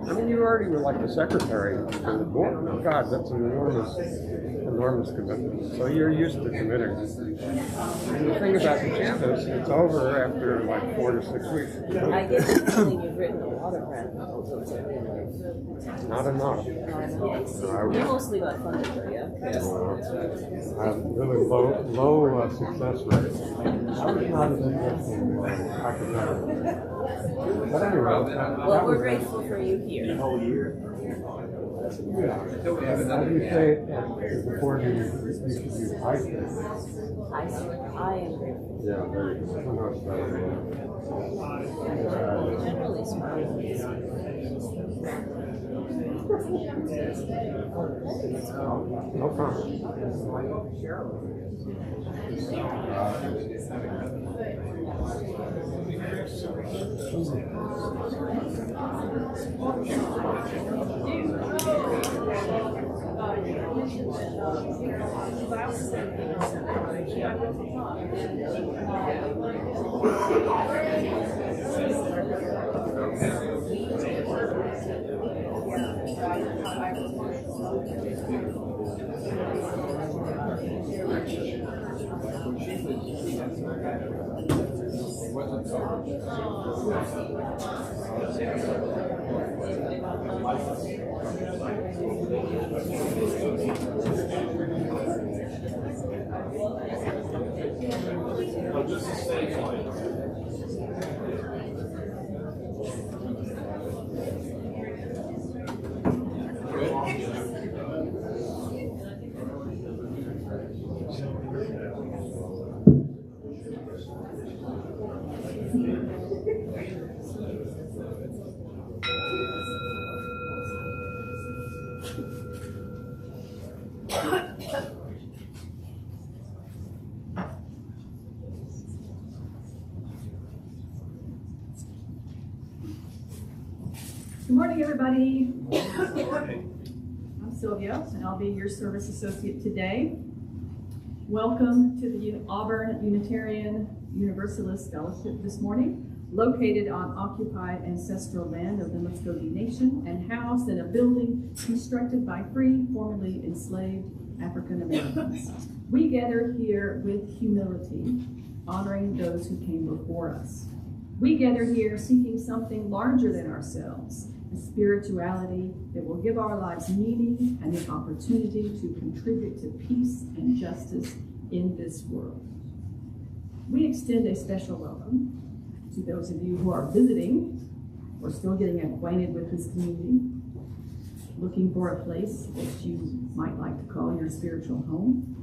I mean, you already were like the secretary for the board. Oh, God, that's an enormous commitment. So you're used to committing. And the thing about the campus, it's over after like 4 to 6 weeks. I get the feeling you've written a lot of grant proposals. Not enough. You're mostly about funding, yeah? I have really low success rate. I was not as interested in academics. But anyway, well, we're grateful for you here. The whole year. Yeah. How do you say it before you should use I think? I am grateful. Yeah, very good. Sometimes better. Generally smart. No problem. Good morning, everybody. I'm Sylvia, and I'll be your service associate today. Welcome to the Auburn Unitarian Universalist Fellowship this morning, located on occupied ancestral land of the Muscogee Nation and housed in a building constructed by free, formerly enslaved African Americans. We gather here with humility, honoring those who came before us. We gather here seeking something larger than ourselves, a spirituality that will give our lives meaning and the opportunity to contribute to peace and justice in this world. We extend a special welcome to those of you who are visiting or still getting acquainted with this community, looking for a place that you might like to call your spiritual home.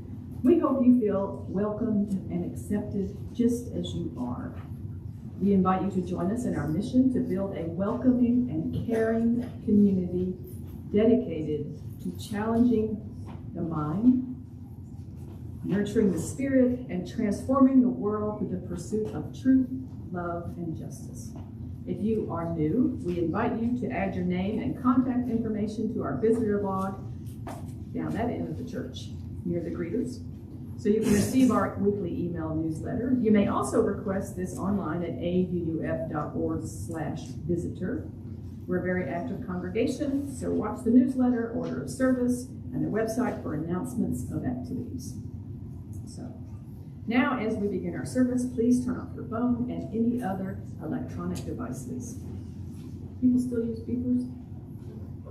We hope you feel welcomed and accepted just as you are. We invite you to join us in our mission to build a welcoming and caring community dedicated to challenging the mind, nurturing the spirit, and transforming the world through the pursuit of truth, love, and justice. If you are new, we invite you to add your name and contact information to our visitor log down that end of the church near the greeters, so you can receive our weekly email newsletter. You may also request this online at auuf.org/visitor. We're a very active congregation, so watch the newsletter, order of service, and the website for announcements of activities. So now, as we begin our service, please turn off your phone and any other electronic devices. People still use beepers? I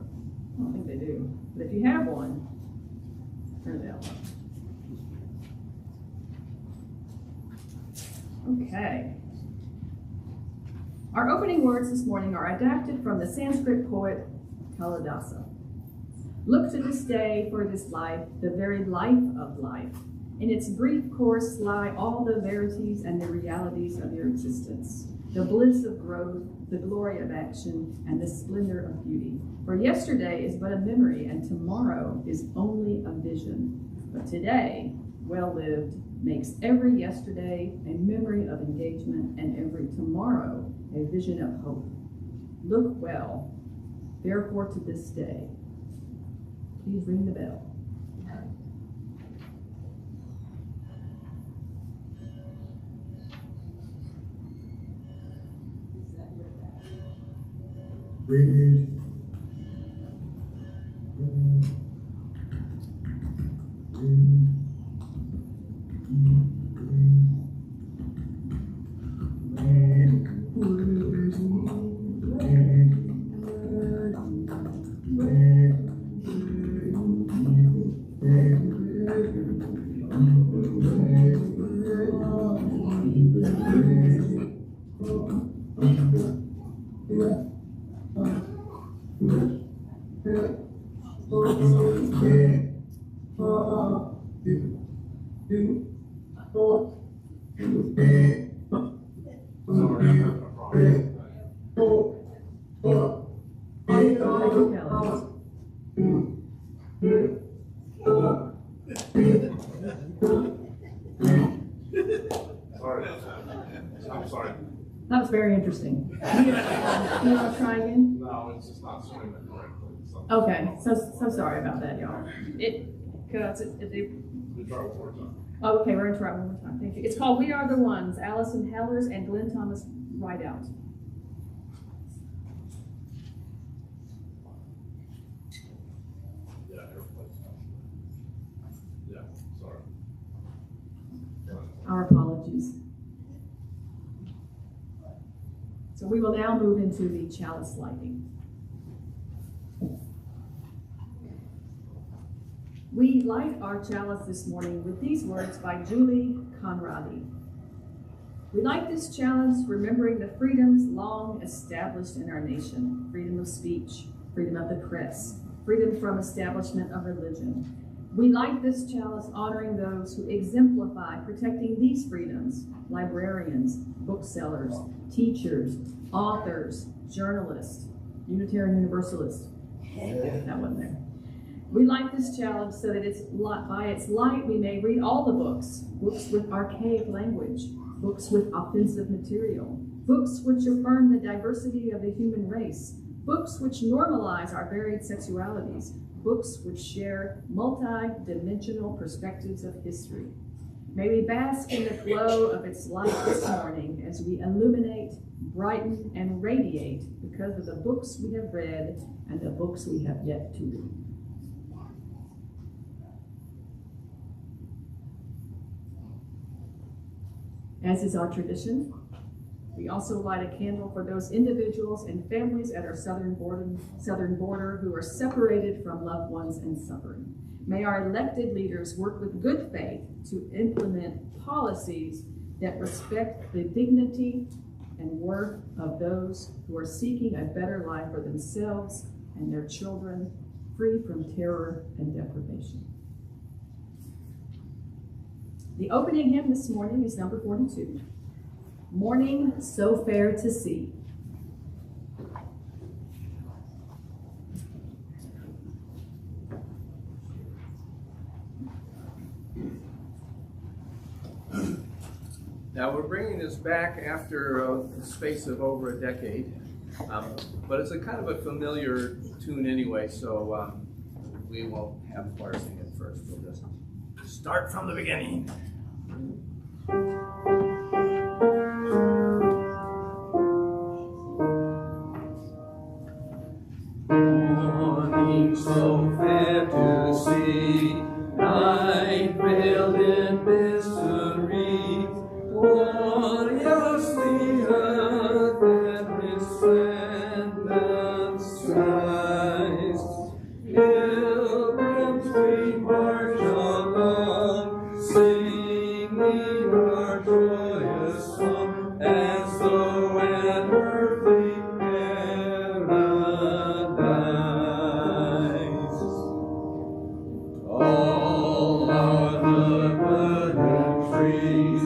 don't think they do. But if you have one, turn it out. Okay. Our opening words this morning are adapted from the Sanskrit poet Kalidasa. Look to this day, for this life, the very life of life. In its brief course lie all the verities and the realities of your existence, the bliss of growth, the glory of action, and the splendor of beauty. For yesterday is but a memory, and tomorrow is only a vision. But today, well lived, makes every yesterday a memory of engagement, and every tomorrow a vision of hope. Look well, therefore, to this day. Please ring the bell. Read I'm sorry. That was very interesting. You want to try again? No, it's just not swimming correctly. So Okay, so sorry about that, y'all. we try one more time. Okay, we're gonna try one more time. Thank you. It's called "We Are the Ones." Allison Hellers and Glenn Thomas Rideout. Yeah, airplane's not. Yeah, sorry. Our apologies. So we will now move into the chalice lighting. We light our chalice this morning with these words by Julie Conradi. We light this chalice remembering the freedoms long established in our nation: freedom of speech, freedom of the press, freedom from establishment of religion. We light this chalice honoring those who exemplify protecting these freedoms: librarians, booksellers, teachers, authors, journalists, Unitarian Universalists. That wasn't there. We light this chalice so that by its light we may read all the books, books with archaic language, books with offensive material, books which affirm the diversity of the human race, books which normalize our varied sexualities, books which share multi-dimensional perspectives of history. May we bask in the glow of its light this morning as we illuminate, brighten, and radiate because of the books we have read and the books we have yet to read. As is our tradition, we also light a candle for those individuals and families at our southern border who are separated from loved ones and suffering. May our elected leaders work with good faith to implement policies that respect the dignity and worth of those who are seeking a better life for themselves and their children, free from terror and deprivation. The opening hymn this morning is number 42, "Morning So Fair to See." Now, we're bringing this back after a space of over a decade, but it's a kind of a familiar tune anyway, so we won't have the choir sing it first. We'll just start from the beginning. Morning so fair to see, night veiled in mystery, gloriously earth and resplendent skies. Pilgrims we march along, singing our joyous song, as though an earthly paradise. All are the verdant trees,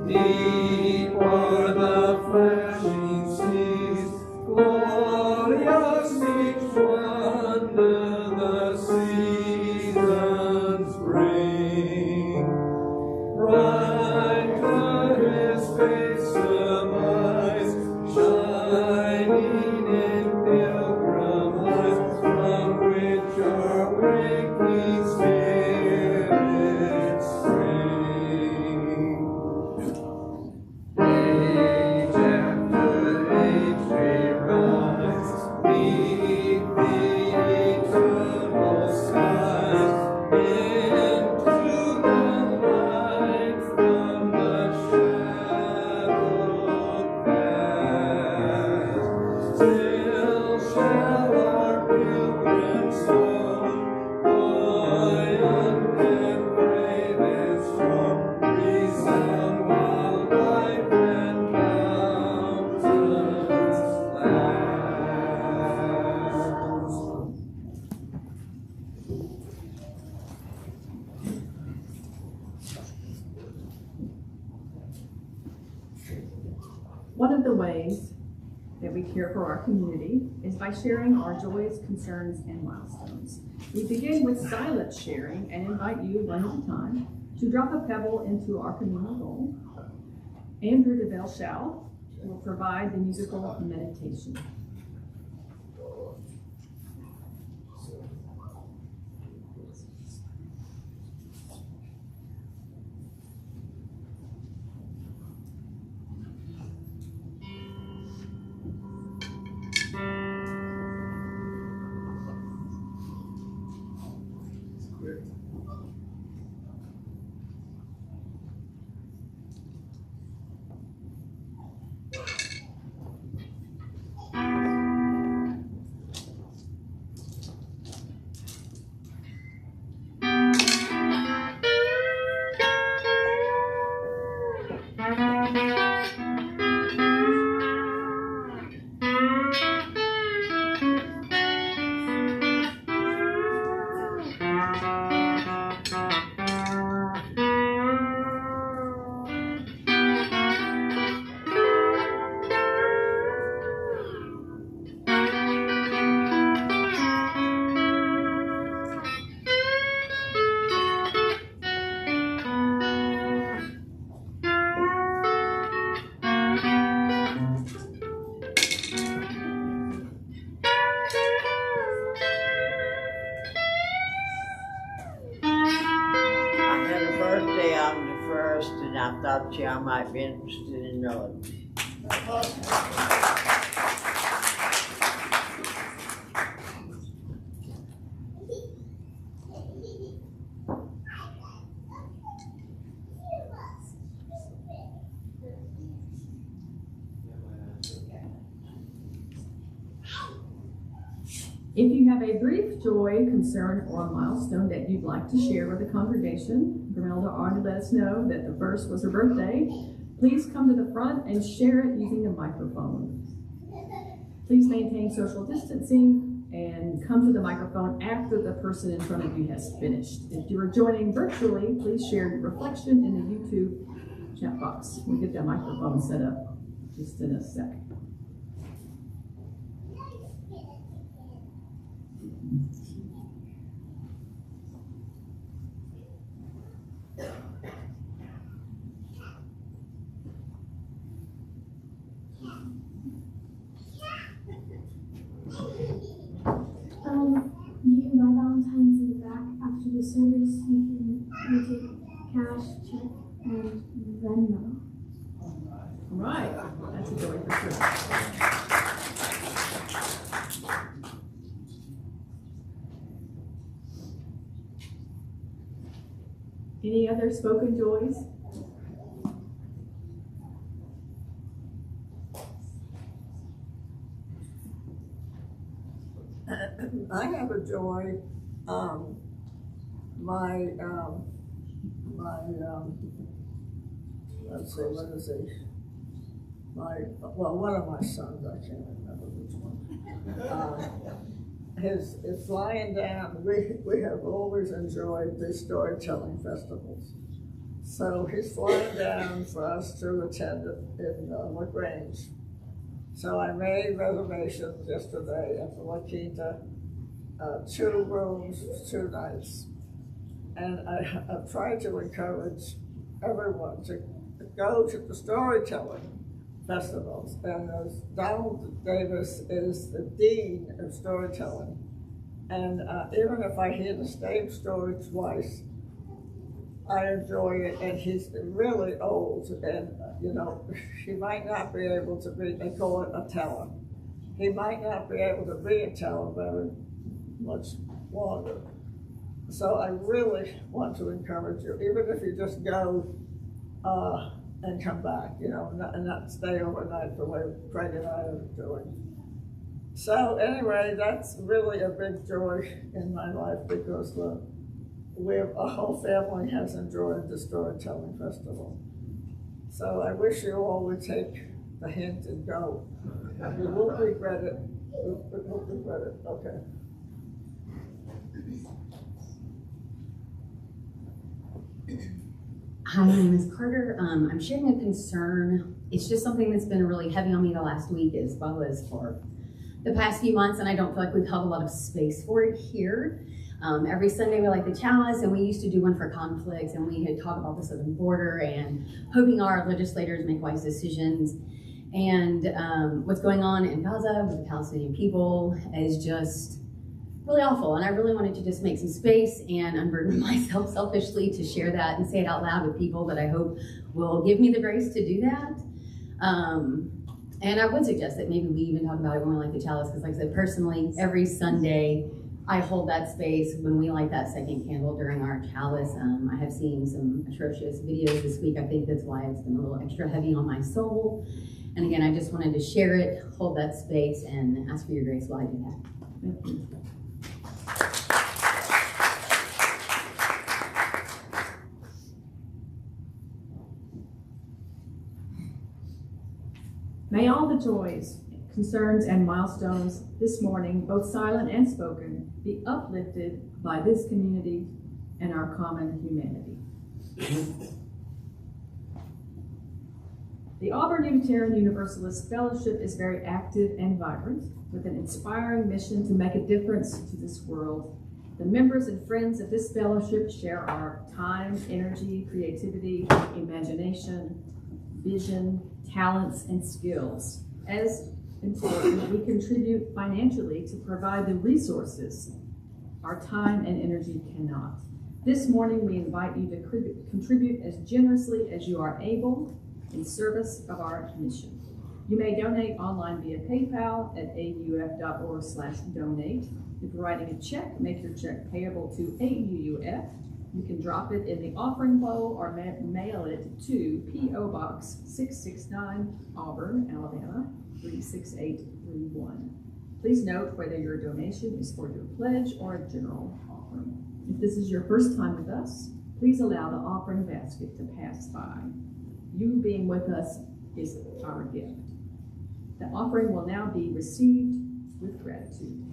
deep are the flashing seas, glorious each wonder the seasons bring. Brighter his face surmise, shining in pilgrim eyes, from which our waking spirits spring. Age after age we rise, beneath the of the ways that we care for our community is by sharing our joys, concerns, and milestones. We begin with silent sharing and invite you one at a time to drop a pebble into our communal bowl. Andrew DeVelshall will provide the musical meditation. I thought y'all might be interested in knowing. If you have a brief joy, concern, or milestone that you'd like to share with the congregation, Grimelda already let us know that the first was her birthday. Please come to the front and share it using a microphone. Please maintain social distancing and come to the microphone after the person in front of you has finished. If you are joining virtually, please share your reflection in the YouTube chat box. We'll get that microphone set up just in a sec. You can buy Valentine's in the back after the service. You can take cash, check, and Venmo. Right, that's a joy for sure. Any other spoken joys? I have a joy. Let's see, what is he? One of my sons, I can't remember which one. It's lying down. We have always enjoyed the storytelling festivals. So he's flying down for us to attend it in LaGrange. So I made reservations yesterday at the La Quinta, 2 rooms, 2 nights. And I've tried to encourage everyone to go to the storytelling festivals. And Donald Davis is the dean of storytelling. And even if I hear the same story twice, I enjoy it. And he's really old, and he might not be able to be, they call it a teller. He might not be able to be a teller very much longer. So I really want to encourage you, even if you just go and come back, and not stay overnight the way Craig and I are doing. So anyway, that's really a big joy in my life because our whole family has enjoyed the storytelling festival. So I wish you all would take the hint and go. You won't regret it. You won't regret it. Okay. Hi, my name is Carter. I'm sharing a concern. It's just something that's been really heavy on me the last week as well as for the past few months, and I don't feel like we've held a lot of space for it here. Every Sunday we light the chalice, and we used to do one for conflicts, and we had talked about the southern border and hoping our legislators make wise decisions. And what's going on in Gaza with the Palestinian people is just really awful, and I really wanted to just make some space and unburden myself selfishly to share that and say it out loud with people that I hope will give me the grace to do that. And I would suggest that maybe we even talk about it when we light the chalice, because like I said, personally, every Sunday I hold that space when we light that second candle during our chalice. I have seen some atrocious videos this week. I think that's why it's been a little extra heavy on my soul. And again, I just wanted to share it, hold that space, and ask for your grace while I do that. Thank you. May all the joys, concerns, and milestones this morning, both silent and spoken, be uplifted by this community and our common humanity. The Auburn Unitarian Universalist Fellowship is very active and vibrant, with an inspiring mission to make a difference to this world. The members and friends of this fellowship share our time, energy, creativity, imagination, vision, talents, and skills. As important, we contribute financially to provide the resources our time and energy cannot. This morning, we invite you to contribute as generously as you are able in service of our mission. You may donate online via PayPal at auf.org/donate. If you're writing a check, make your check payable to AUUF. You can drop it in the offering bowl or mail it to P.O. Box 669, Auburn, Alabama, 36831. Please note whether your donation is for your pledge or a general offering. If this is your first time with us, please allow the offering basket to pass by. You being with us is our gift. The offering will now be received with gratitude.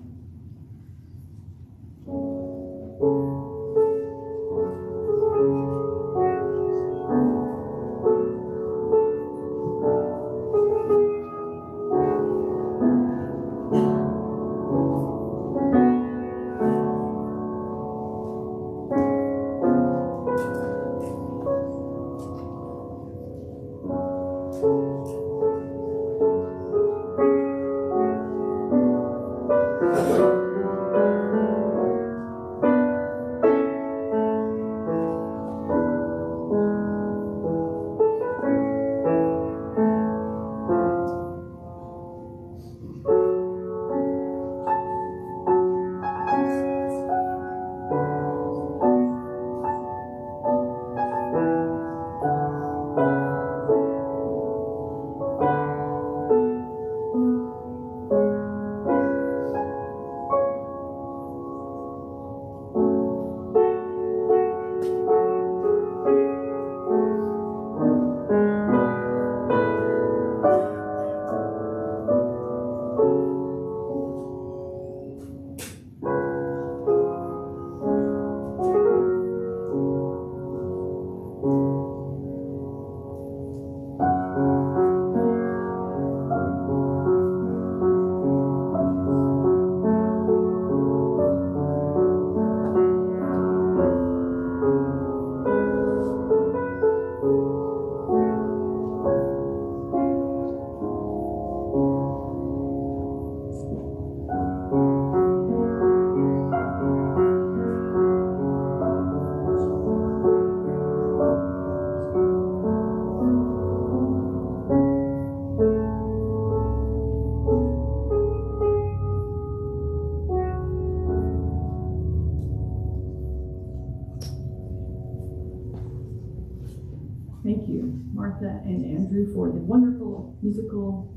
Thank you, Martha and Andrew, for the wonderful musical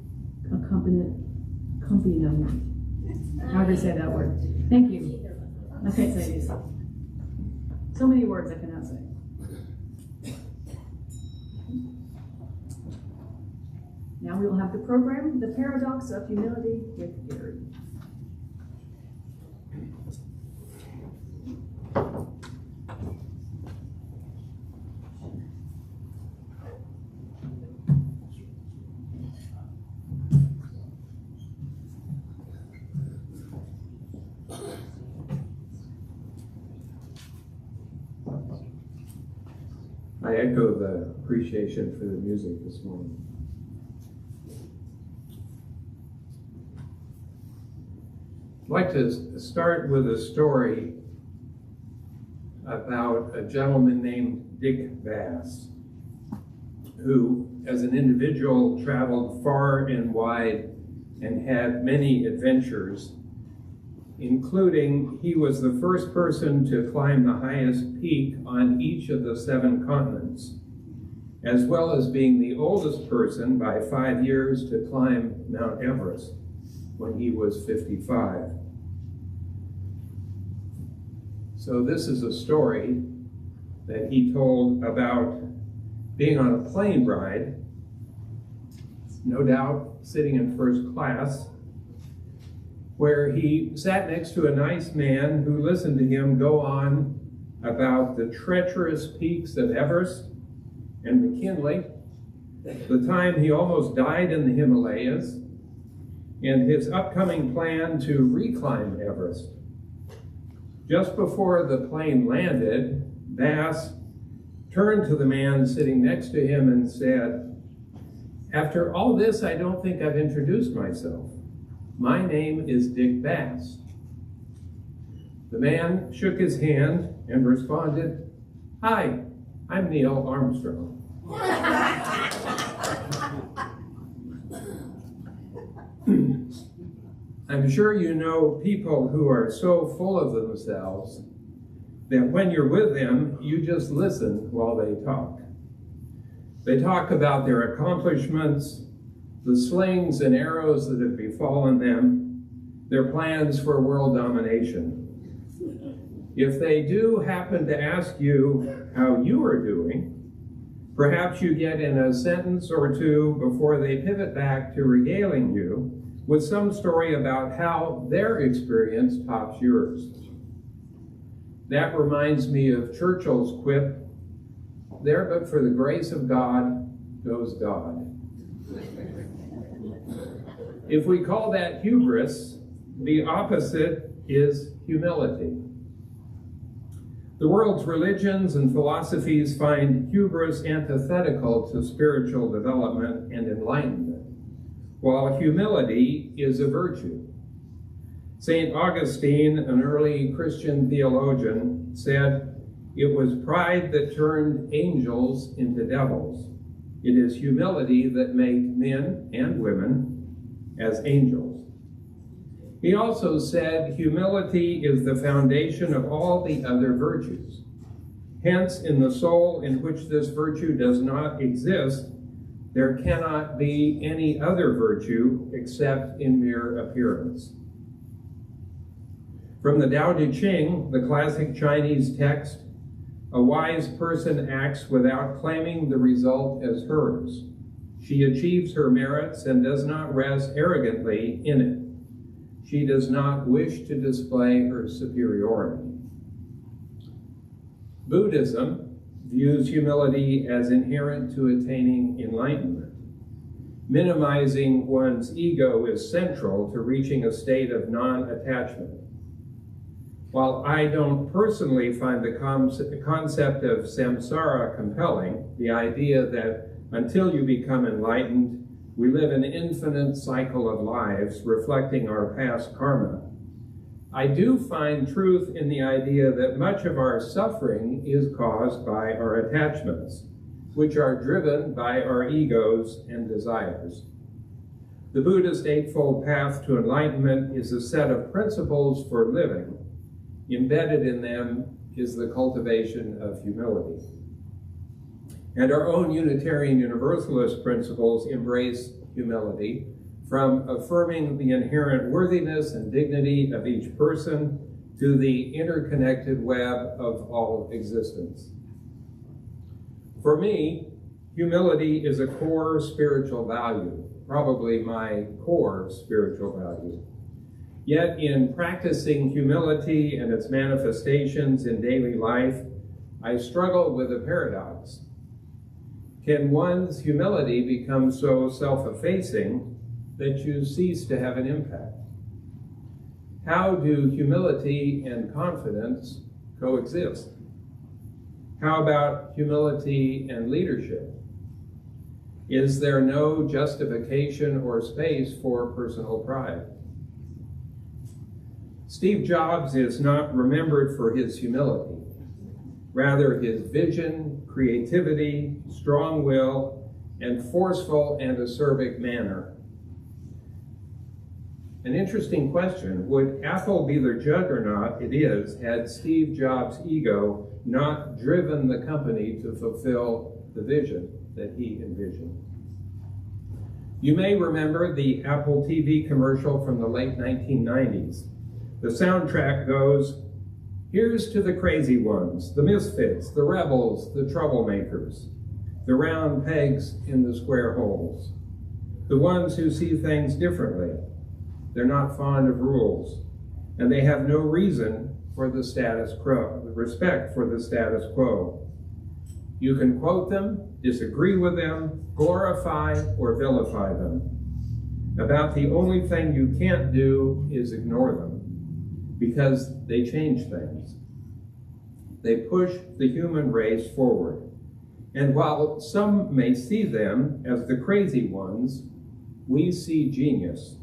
accompaniment. However you say that word. Thank you. I can't say these. So many words I cannot say. Now we will have the program, The Paradox of Humility with Gary. I echo the appreciation for the music this morning. I'd like to start with a story about a gentleman named Dick Bass, who, as an individual, traveled far and wide and had many adventures, including he was the first person to climb the highest peak on each of the 7 continents, as well as being the oldest person by 5 years to climb Mount Everest when he was 55. So this is a story that he told about being on a plane ride, no doubt sitting in first class, where he sat next to a nice man who listened to him go on about the treacherous peaks of Everest and McKinley, the time he almost died in the Himalayas, and his upcoming plan to reclimb Everest. Just before the plane landed, Bass turned to the man sitting next to him and said, "After all this, I don't think I've introduced myself. My name is Dick Bass." The man shook his hand and responded, "Hi, I'm Neil Armstrong." I'm sure you know people who are so full of themselves that when you're with them, you just listen while they talk. They talk about their accomplishments, the slings and arrows that have befallen them, their plans for world domination. If they do happen to ask you how you are doing, perhaps you get in a sentence or two before they pivot back to regaling you with some story about how their experience tops yours. That reminds me of Churchill's quip, "There but for the grace of God goes God." If we call that hubris, the opposite is humility. The world's religions and philosophies find hubris antithetical to spiritual development and enlightenment, while humility is a virtue. St. Augustine, an early Christian theologian, said, "It was pride that turned angels into devils. It is humility that made men and women as angels." He also said, "Humility is the foundation of all the other virtues. Hence, in the soul in which this virtue does not exist, there cannot be any other virtue except in mere appearance." From the Tao Te Ching, the classic Chinese text, "A wise person acts without claiming the result as hers. She achieves her merits and does not rest arrogantly in it. She does not wish to display her superiority." Buddhism views humility as inherent to attaining enlightenment. Minimizing one's ego is central to reaching a state of non-attachment. While I don't personally find the concept of samsara compelling, the idea that until you become enlightened, we live an infinite cycle of lives reflecting our past karma, I do find truth in the idea that much of our suffering is caused by our attachments, which are driven by our egos and desires. The Buddhist Eightfold Path to Enlightenment is a set of principles for living. Embedded in them is the cultivation of humility. And our own Unitarian Universalist principles embrace humility, from affirming the inherent worthiness and dignity of each person to the interconnected web of all existence. For me, humility is a core spiritual value, probably my core spiritual value. Yet in practicing humility and its manifestations in daily life, I struggle with a paradox. Can one's humility become so self-effacing that you cease to have an impact? How do humility and confidence coexist? How about humility and leadership? Is there no justification or space for personal pride? Steve Jobs is not remembered for his humility, rather his vision, creativity, strong will, and forceful and acerbic manner. An interesting question, would Apple be the judge or not? It is, had Steve Jobs' ego not driven the company to fulfill the vision that he envisioned. You may remember the Apple TV commercial from the late 1990s. The soundtrack goes, "Here's to the crazy ones, the misfits, the rebels, the troublemakers, the round pegs in the square holes, the ones who see things differently. They're not fond of rules, and they have no reason for the status quo, respect for the status quo. You can quote them, disagree with them, glorify or vilify them. About the only thing you can't do is ignore them, because they change things. They push the human race forward. And while some may see them as the crazy ones, we see genius,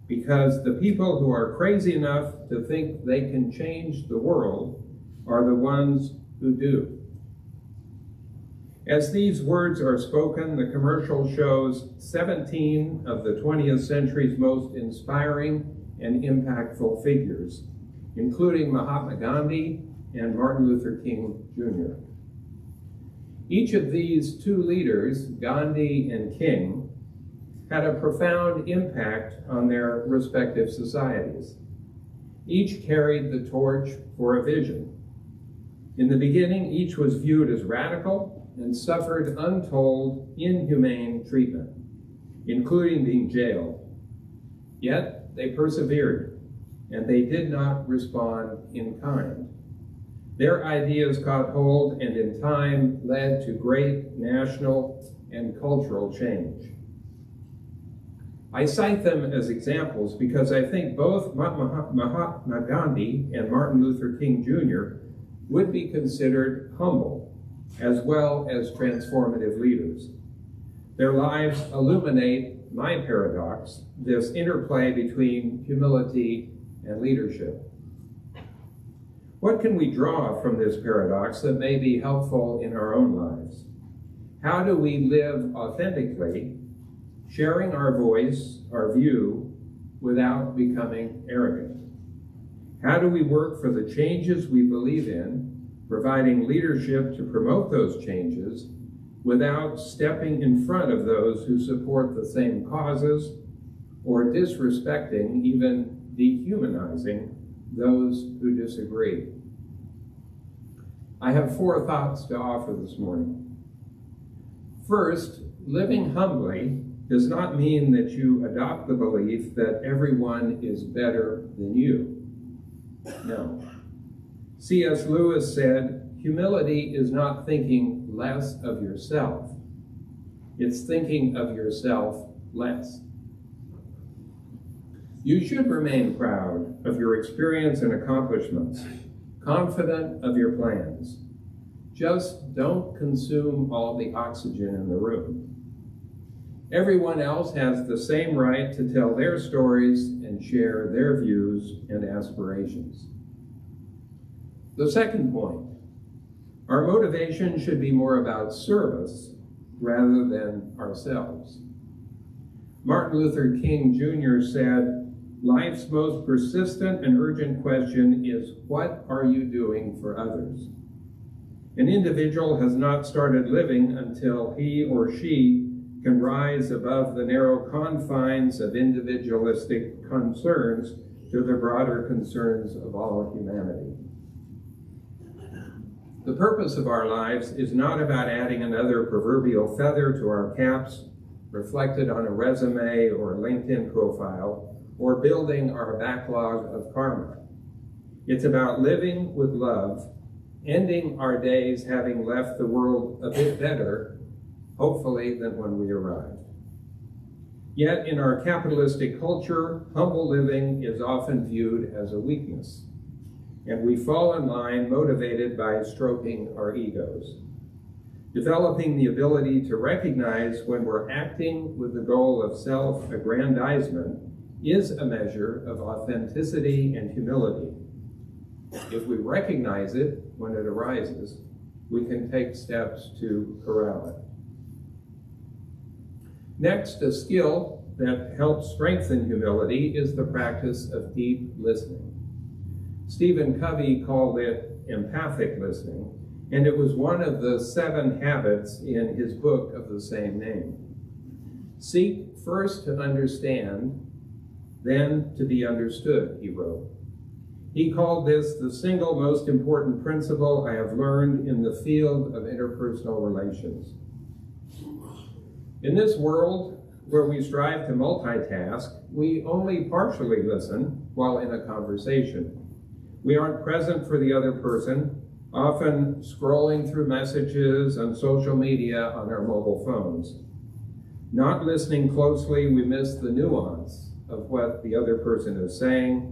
because the people who are crazy enough to think they can change the world are the ones who do." As these words are spoken, the commercial shows 17 of the 20th century's most inspiring and impactful figures, including Mahatma Gandhi and Martin Luther King Jr. Each of these two leaders, Gandhi and King, had a profound impact on their respective societies. Each carried the torch for a vision. In the beginning, each was viewed as radical and suffered untold, inhumane treatment, including being jailed. Yet they persevered, and they did not respond in kind. Their ideas caught hold and in time led to great national and cultural change. I cite them as examples because I think both Mahatma Gandhi and Martin Luther King Jr. would be considered humble as well as transformative leaders. Their lives illuminate my paradox, this interplay between humility and leadership. What can we draw from this paradox that may be helpful in our own lives? How do we live authentically, sharing our voice, our view, without becoming arrogant? How do we work for the changes we believe in, providing leadership to promote those changes, without stepping in front of those who support the same causes, or disrespecting, even dehumanizing, those who disagree? I have 4 thoughts to offer this morning. First, living humbly does not mean that you adopt the belief that everyone is better than you. No. C.S. Lewis said, humility is not thinking less of yourself. It's thinking of yourself less. You should remain proud of your experience and accomplishments, confident of your plans. Just don't consume all the oxygen in the room. Everyone else has the same right to tell their stories and share their views and aspirations. The second point, our motivation should be more about service rather than ourselves. Martin Luther King Jr. said, "Life's most persistent and urgent question is, what are you doing for others?" An individual has not started living until he or she can rise above the narrow confines of individualistic concerns to the broader concerns of all humanity. The purpose of our lives is not about adding another proverbial feather to our caps, reflected on a resume or LinkedIn profile, or building our backlog of karma. It's about living with love, ending our days having left the world a bit better, hopefully, than when we arrived. Yet in our capitalistic culture, humble living is often viewed as a weakness. and we fall in line motivated by stroking our egos. Developing the ability to recognize when we're acting with the goal of self-aggrandizement is a measure of authenticity and humility. If we recognize it when it arises, we can take steps to corral it. Next, a skill that helps strengthen humility is the practice of deep listening. Stephen Covey called it empathic listening, and it was one of the 7 habits in his book of the same name. Seek first to understand, then to be understood, he wrote. He called this the single most important principle I have learned in the field of interpersonal relations. In this world where we strive to multitask, we only partially listen while in a conversation. We aren't present for the other person, often scrolling through messages on social media on our mobile phones. Not listening closely, we miss the nuance of what the other person is saying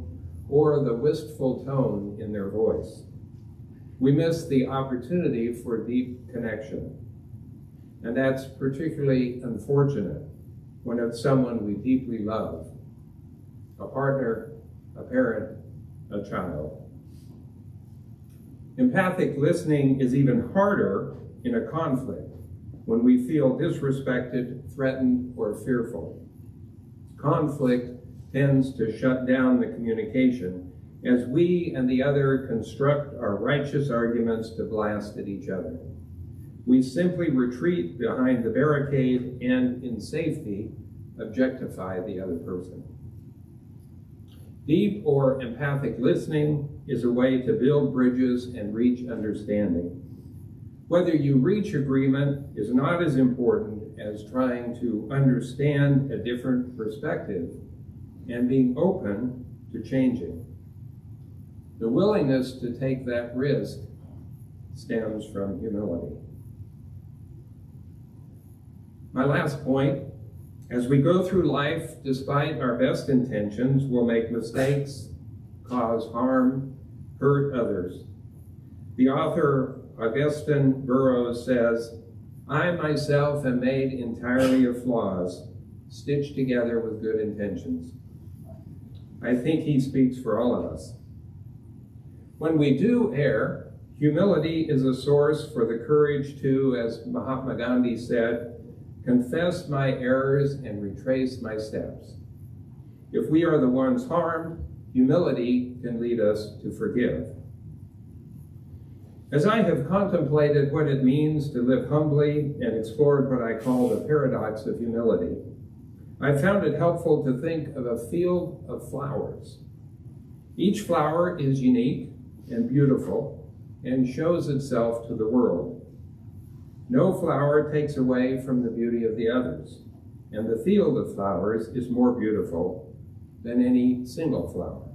or the wistful tone in their voice. We miss the opportunity for deep connection. And that's particularly unfortunate when it's someone we deeply love, a partner, a parent, a child. Empathic listening is even harder in a conflict when we feel disrespected, threatened, or fearful. Conflict tends to shut down the communication as we and the other construct our righteous arguments to blast at each other. We simply retreat behind the barricade and, in safety, objectify the other person. Deep or empathic listening is a way to build bridges and reach understanding. Whether you reach agreement is not as important as trying to understand a different perspective and being open to changing. The willingness to take that risk stems from humility. My last point, as we go through life, despite our best intentions, we'll make mistakes, cause harm, hurt others. The author Augustine Burroughs says, "I myself am made entirely of flaws, stitched together with good intentions." I think he speaks for all of us. When we do err, humility is a source for the courage to, as Mahatma Gandhi said, confess my errors and retrace my steps. If we are the ones harmed, humility can lead us to forgive. As I have contemplated what it means to live humbly and explored what I call the paradox of humility, I found it helpful to think of a field of flowers. Each flower is unique and beautiful and shows itself to the world. No flower takes away from the beauty of the others, and the field of flowers is more beautiful than any single flower.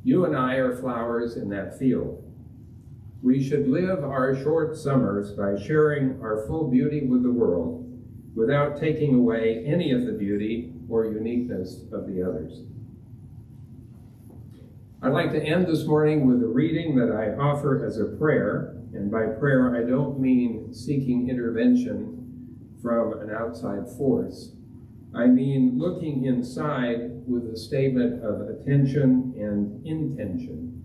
You and I are flowers in that field. We should live our short summers by sharing our full beauty with the world without taking away any of the beauty or uniqueness of the others. I'd like to end this morning with a reading that I offer as a prayer, and by prayer I don't mean seeking intervention from an outside force. I mean looking inside with a statement of attention and intention.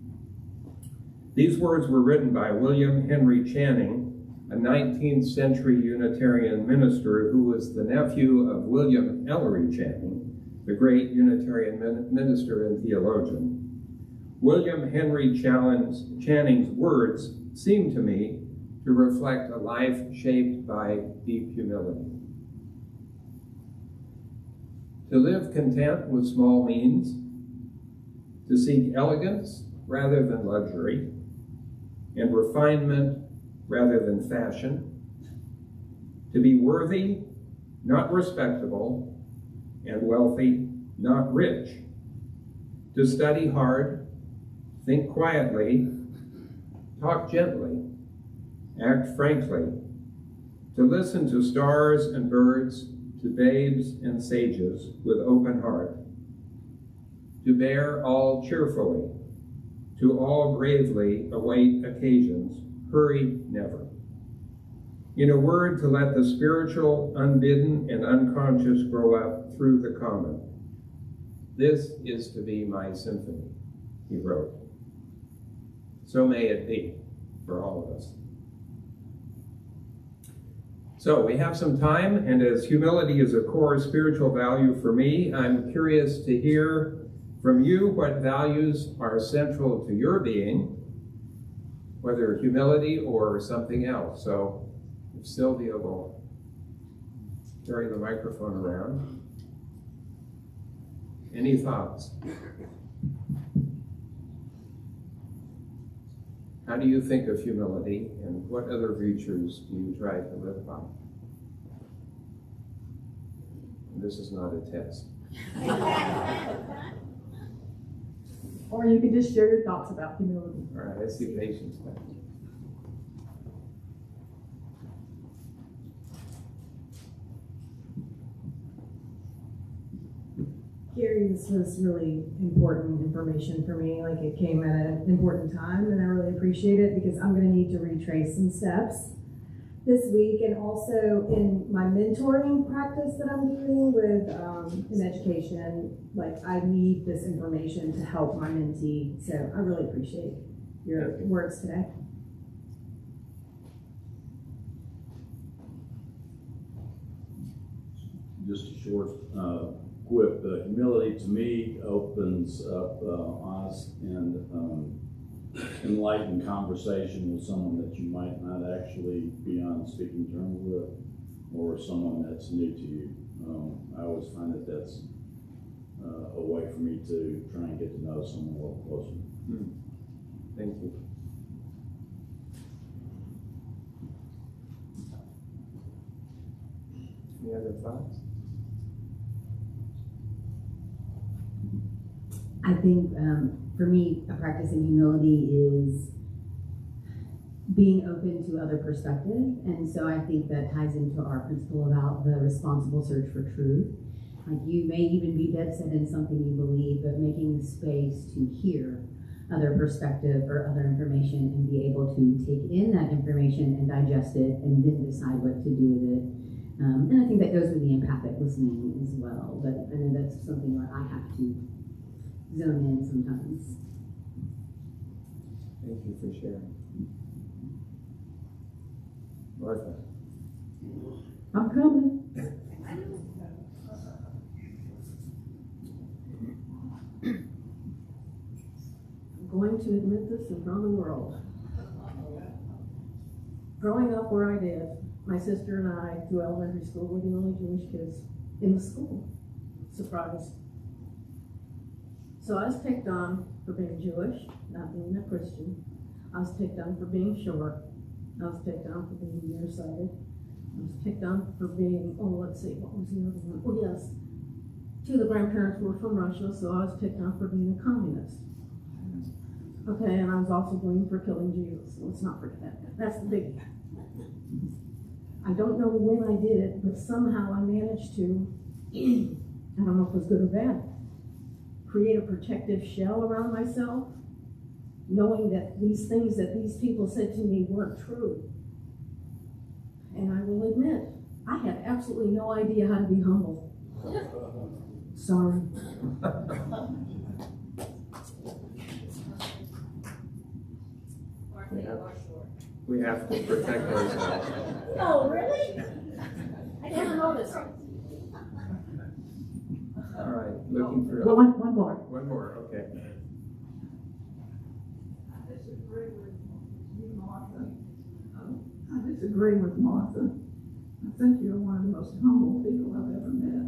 These words were written by William Henry Channing, a 19th century Unitarian minister who was the nephew of William Ellery Channing, the great Unitarian minister and theologian. William Henry Channing's words seem to me to reflect a life shaped by deep humility. To live content with small means, to seek elegance rather than luxury, and refinement rather than fashion, to be worthy, not respectable, and wealthy, not rich, to study hard, think quietly, talk gently, act frankly, to listen to stars and birds, to babes and sages with open heart, to bear all cheerfully, to all bravely await occasions, hurry never. In a word, to let the spiritual, unbidden, and unconscious grow up through the common. This is to be my symphony, he wrote. So may it be for all of us. So we have some time, and as humility is a core spiritual value for me, I'm curious to hear from you what values are central to your being, whether humility or something else. So if Sylvia will carry the microphone around. Any thoughts? How do you think of humility, and what other virtues do you try to live by? And this is not a test. Or you could just share your thoughts about humility. All right, I see patience back. Gary, this was really important information for me. Like, it came at an important time, and I really appreciate it because I'm going to need to retrace some steps this week, and also in my mentoring practice that I'm doing with in education. Like, I need this information to help my mentee. So I really appreciate your words today. Just a short quip. Humility to me opens up honest and enlightened conversation with someone that you might not actually be on speaking terms with, or someone that's new to you. I always find that that's a way for me to try and get to know someone a little closer. Thank you. Any other thoughts? I think for me, a practice in humility is being open to other perspective. And so I think that ties into our principle about the responsible search for truth. Like, you may even be dead set in something you believe, but making space to hear other perspective or other information and be able to take in that information and digest it and then decide what to do with it. And I think that goes with the empathic listening as well. But I know that's something where I have to zone in sometimes. Thank you for sharing. Martha. I'm coming. I'm going to admit this in front of the world. Growing up where I did, my sister and I, through elementary school, were the only Jewish kids in the school. Surprise. So I was picked on for being Jewish, not being a Christian. I was picked on for being short. I was picked on for being nearsighted. I was picked on for being, let's see, what was the other one? Oh, yes. Two of the grandparents were from Russia, so I was picked on for being a communist. Okay, and I was also blamed for killing Jesus. Let's not forget that. That's the biggie. I don't know when I did it, but somehow I managed to, I don't know if it was good or bad, create a protective shell around myself, knowing that these things that these people said to me weren't true. And I will admit, I had absolutely no idea how to be humble. Sorry. We have to protect ourselves. Oh, really? I didn't know this. All right, looking for Well, one more. one more. Okay. I disagree with Martha. I think you're one of the most humble people I've ever met.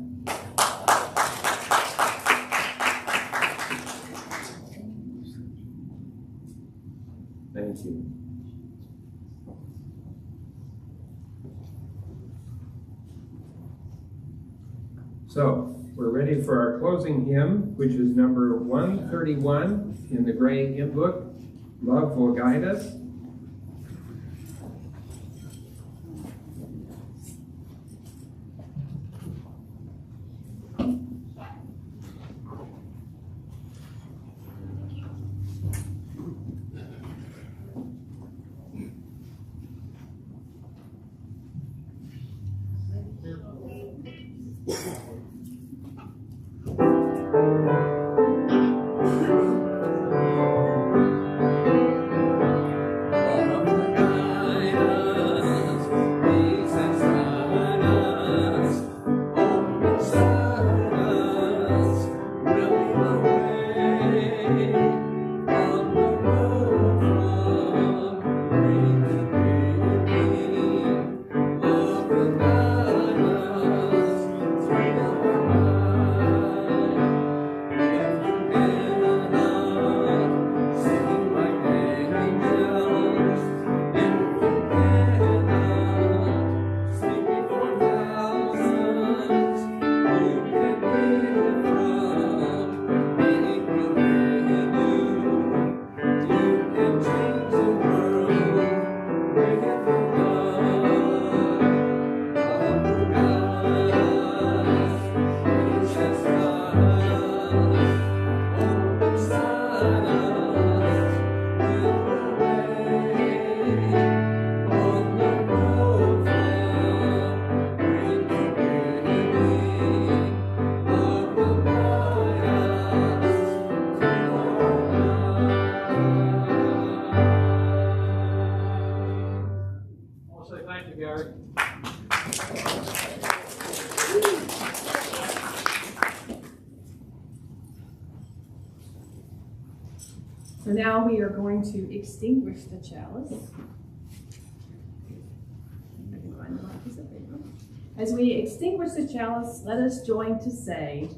Thank you. So, we're ready for our closing hymn, which is number 131 in the gray hymn book, Love Will Guide Us. So now we are going to extinguish the chalice. As we extinguish the chalice, let us join to say,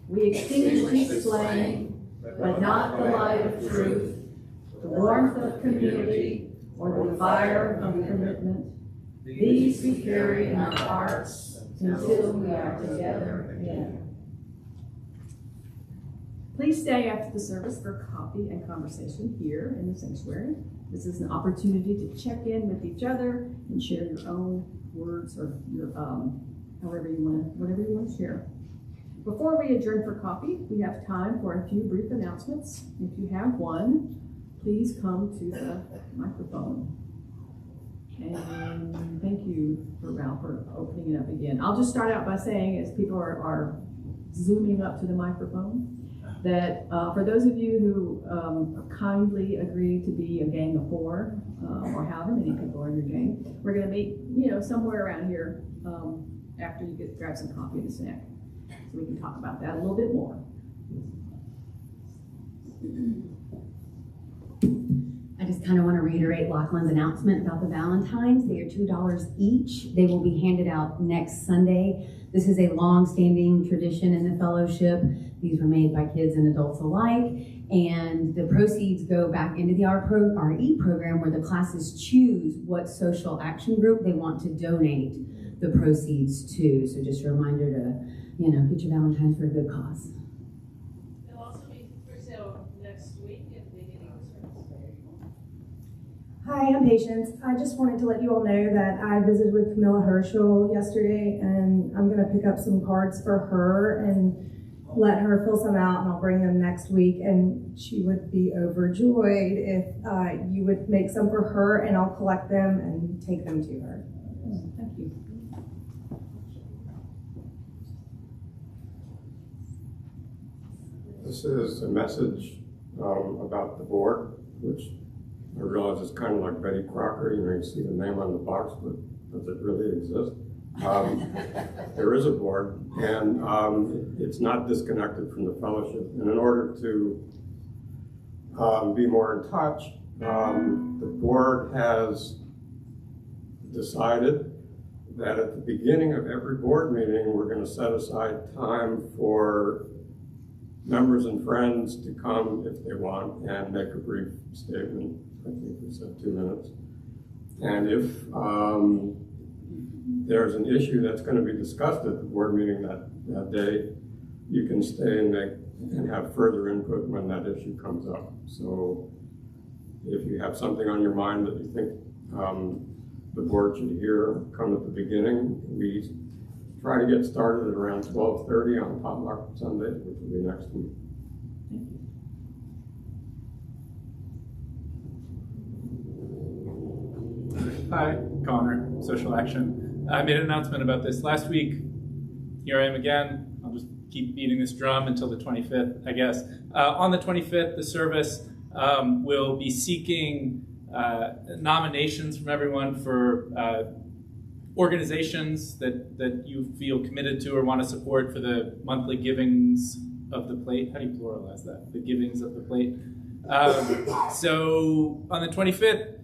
we extinguish this flame, but not the light of truth, the warmth of community, or the fire of commitment. These we carry in our hearts until we are together again. Please stay after the service for coffee and conversation here in the sanctuary. This is an opportunity to check in with each other and share your own words or your whatever you want to share. Before we adjourn for coffee, we have time for a few brief announcements. If you have one, please come to the microphone. And thank you, Val, for opening it up again. I'll just start out by saying, as people are zooming up to the microphone, that for those of you who kindly agreed to be a gang of four, or however many people are in your gang, we're going to meet, somewhere around here after you grab some coffee and a snack, so we can talk about that a little bit more. I just kind of want to reiterate Lachlan's announcement about the Valentines. They are $2 each. They will be handed out next Sunday. This is a long-standing tradition in the fellowship. These were made by kids and adults alike. And the proceeds go back into the RE program, where the classes choose what social action group they want to donate the proceeds to. So just a reminder to, get your Valentines for a good cause. They'll also be for sale next week at the beginning of the service. Hi, I'm Patience. I just wanted to let you all know that I visited with Camilla Herschel yesterday, and I'm going to pick up some cards for her and let her fill some out, and I'll bring them next week. And she would be overjoyed if you would make some for her, and I'll collect them and take them to her. Thank you. This is a message about the board, which I realize is kind of like Betty Crocker. You see the name on the box, but does it really exist? There is a board, and it's not disconnected from the fellowship. And in order to be more in touch, the board has decided that at the beginning of every board meeting, we're going to set aside time for members and friends to come if they want and make a brief statement. I think we said 2 minutes. And if there's an issue that's going to be discussed at the board meeting that day, you can stay and have further input when that issue comes up. So if you have something on your mind that you think the board should hear, come at the beginning. We try to get started at around 12:30 on Potluck Sunday, which will be next week. Hi, Connor, Social Action. I made an announcement about this last week. Here I am again. I'll just keep beating this drum until the 25th, I guess. On the 25th, the service will be seeking nominations from everyone for organizations that you feel committed to or want to support for the monthly givings of the plate. How do you pluralize that? The givings of the plate. So on the 25th,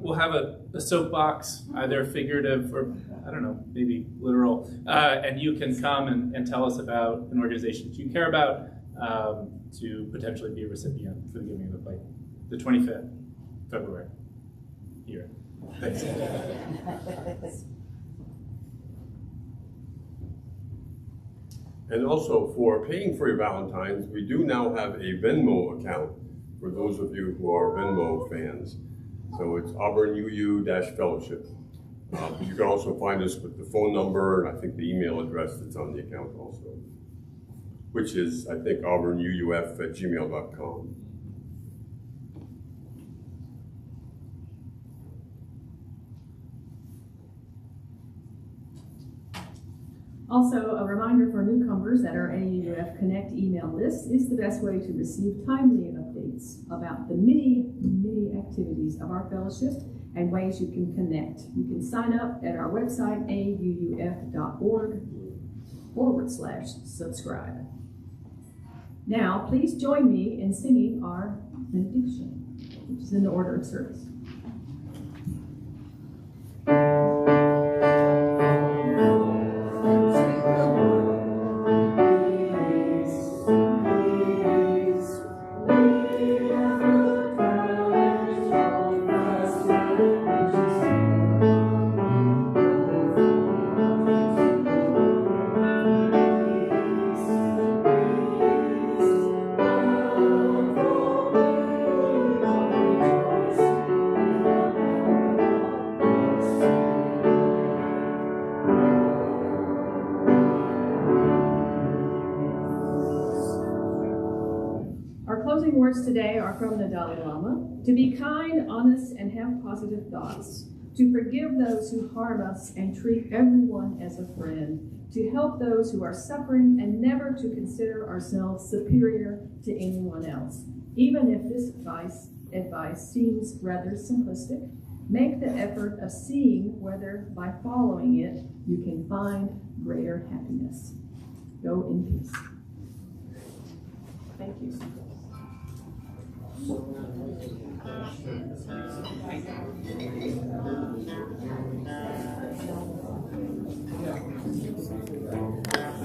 we'll have a soapbox, either figurative or, I don't know, maybe literal, and you can come and tell us about an organization that you care about to potentially be a recipient for the giving of the plate. The 25th, February, here. Thanks. And also, for paying for your Valentines, we do now have a Venmo account for those of you who are Venmo fans. So it's Auburn UU-Fellowship. You can also find us with the phone number and I think the email address that's on the account also, which is, I think, auburnUUF@gmail.com. Also, a reminder for newcomers that our AUF Connect email list is the best way to receive timely updates about the many, many activities of our fellowship and ways you can connect. You can sign up at our website, auuf.org/subscribe. Now, please join me in singing our benediction, which is in the order of service. Closing words today are from the Dalai Lama: to be kind, honest, and have positive thoughts, to forgive those who harm us and treat everyone as a friend, to help those who are suffering, and never to consider ourselves superior to anyone else. Even if this advice seems rather simplistic, make the effort of seeing whether by following it you can find greater happiness. Go in peace. Thank you. Yeah.